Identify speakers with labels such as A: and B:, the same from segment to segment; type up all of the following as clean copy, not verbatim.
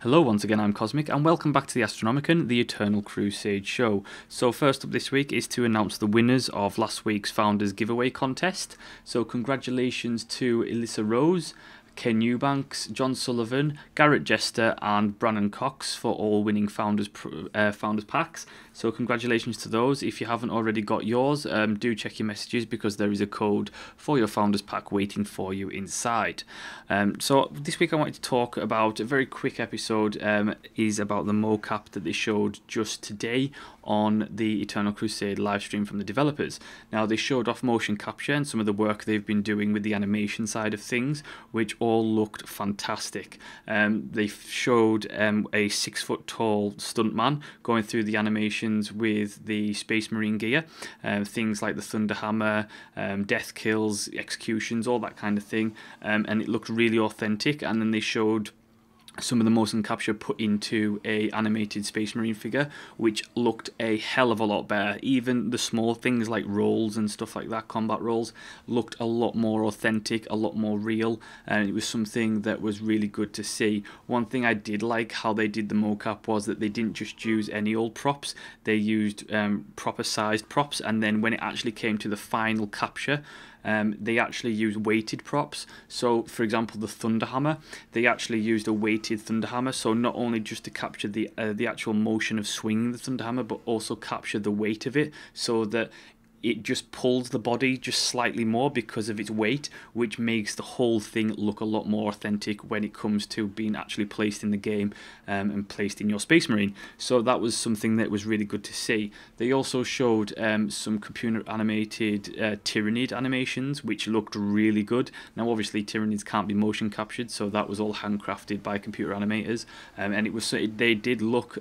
A: Hello once again, I'm Cosmic and welcome back to the Astronomican, the Eternal Crusade show. So first up this week is to announce the winners of last week's Founders Giveaway contest. So congratulations to Elissa Rose, Ken Eubanks, John Sullivan, Garrett Jester and Brannon Cox for all winning Founders packs. So congratulations to those. If you haven't already got yours, do check your messages because there is a code for your Founders pack waiting for you inside. So this week I wanted to talk about a very quick episode is about the MOCAP that they showed just today on the Eternal Crusade livestream from the developers. Now they showed off motion capture and some of the work they've been doing with the animation side of things, which all looked fantastic. They showed a 6 foot tall stuntman going through the animations with the Space Marine gear, things like the Thunder Hammer, death kills, executions, all that kind of thing, and it looked really authentic. And then they showed some of the motion capture put into a animated Space Marine figure, which looked a hell of a lot better. Even the small things like rolls and stuff like that, combat rolls, looked a lot more authentic, a lot more real, and it was something that was really good to see. One thing I did like how they did the mocap was that they didn't just use any old props, they used proper sized props, and then when it actually came to the final capture, they actually used weighted props. So for example, the Thunder Hammer, they actually used a weighted Thunder Hammer, so not only just to capture the actual motion of swinging the Thunder Hammer, but also capture the weight of it, so that it just pulls the body just slightly more because of its weight, which makes the whole thing look a lot more authentic when it comes to being actually placed in the game and placed in your Space Marine. So that was something that was really good to see. They also showed some computer animated Tyrannid animations, which looked really good. Now obviously Tyrannids can't be motion captured, so that was all handcrafted by computer animators, and they did look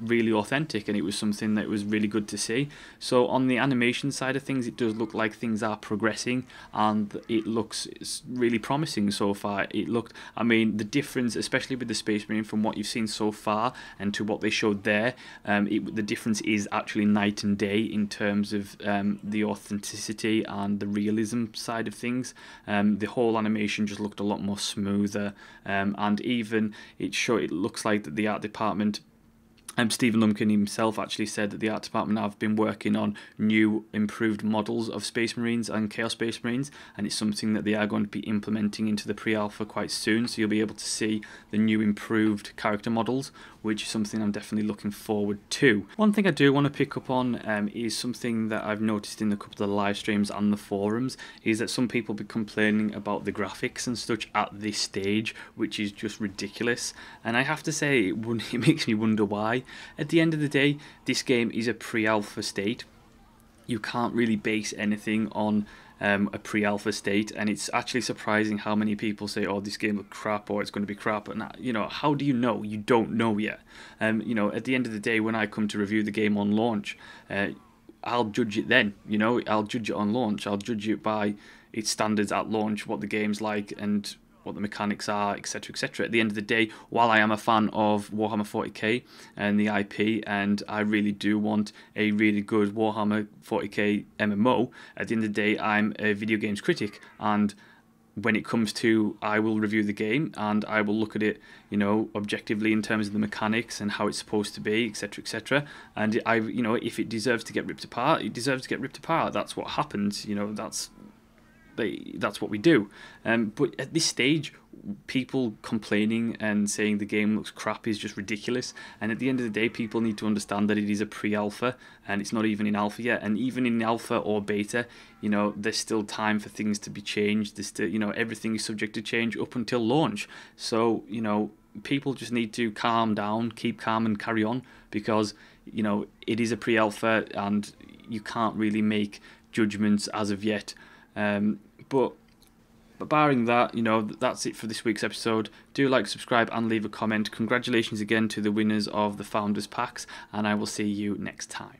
A: really authentic, and it was something that was really good to see. So on the animation side of things, it does look like things are progressing, and it's really promising so far. I mean, the difference, especially with the Space Marine, from what you've seen so far and to what they showed there, the difference is actually night and day in terms of the authenticity and the realism side of things. The whole animation just looked a lot more smoother, and even it looks like that the art department, Stephen Lumpkin himself actually said that the art department have been working on new improved models of Space Marines and Chaos Space Marines, and it's something that they are going to be implementing into the pre-alpha quite soon, so you'll be able to see the new improved character models, which is something I'm definitely looking forward to. One thing I do want to pick up on is something that I've noticed in a couple of the live streams and the forums, is that some people be complaining about the graphics and such at this stage, which is just ridiculous, and I have to say it makes me wonder why. At the end of the day, this game is a pre-alpha state. You can't really base anything on a pre-alpha state, and it's actually surprising how many people say, oh, this game looks crap, or it's going to be crap. And how do you know? You don't know yet. At the end of the day, when I come to review the game on launch, I'll judge it then. I'll judge it on launch. I'll judge it by its standards at launch, what the game's like, and what the mechanics are, etc, etc. At the end of the day, while I am a fan of Warhammer 40k and the IP, and I really do want a really good Warhammer 40k MMO, at the end of the day, I'm a video games critic, and when it comes to, I will review the game and I will look at it, objectively in terms of the mechanics and how it's supposed to be, etc, etc. And if it deserves to get ripped apart, it deserves to get ripped apart. That's what happens. That's what we do. But at this stage, people complaining and saying the game looks crap is just ridiculous. And at the end of the day, people need to understand that it is a pre-alpha and it's not even in alpha yet. And even in alpha or beta, there's still time for things to be changed. There's still, everything is subject to change up until launch. So, people just need to calm down, keep calm and carry on, because, it is a pre-alpha and you can't really make judgments as of yet. But barring that, that's it for this week's episode. Do like, subscribe and leave a comment. Congratulations again to the winners of the Founders Packs, and I will see you next time.